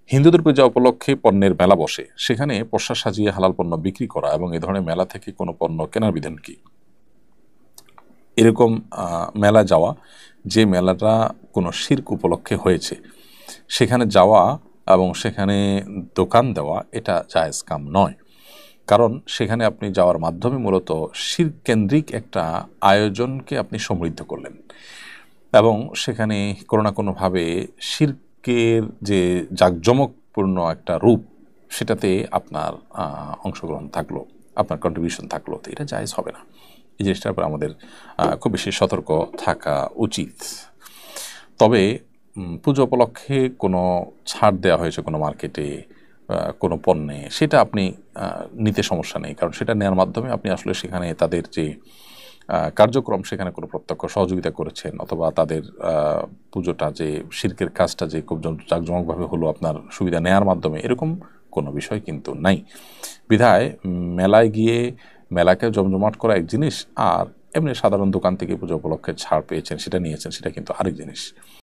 হিন্দুদের পূজা উপলক্ষে পণ্যের মেলা বসে, সেখানে পোশাক সাজিয়ে হালাল পণ্য বিক্রি করা এবং এ ধরনের মেলা থেকে কোনো পণ্য কেনার বিধান কি? এরকম মেলা যাওয়া, যে মেলাটা কোনো শিরক উপলক্ষে হয়েছে, সেখানে যাওয়া এবং সেখানে দোকান দেওয়া, এটা জায়েজ কাম নয়। কারণ সেখানে আপনি যাওয়ার মাধ্যমে মূলত শিরক কেন্দ্রিক একটা আয়োজনকে আপনি সমৃদ্ধ করলেন এবং সেখানে কোনো না কোনোভাবে শিরকের যে জাঁকজমকপূর্ণ একটা রূপ, সেটাতে আপনার অংশগ্রহণ থাকলো, আপনার কন্ট্রিবিউশন থাকলো, তো এটা জায়েজ হবে না। এই জিনিসটার উপর আমাদের খুব বেশি সতর্ক থাকা উচিত। তবে পুজো উপলক্ষে কোনো ছাড় দেওয়া হয়েছে কোনো মার্কেটে, কোনো পণ্যে, সেটা আপনি নিতে সমস্যা নেই, কারণ সেটা নেওয়ার মাধ্যমে আপনি আসলে সেখানে তাদের যে কার্যক্রম, সেখানে কোনো প্রত্যক্ষ সহযোগিতা করেছেন, অথবা তাদের পুজোটা যে শিরকের কাজটা যে খুব জাঁকজমকভাবে হলো আপনার সুবিধা নেয়ার মাধ্যমে, এরকম কোনো বিষয় কিন্তু নাই। বিধায় মেলায় গিয়ে মেলাকে জমজমাট করা এক জিনিস, আর এমনি সাধারণ দোকান থেকে পুজো উপলক্ষে ছাড় পেয়েছেন, সেটা নিয়েছেন, সেটা কিন্তু আরেক জিনিস।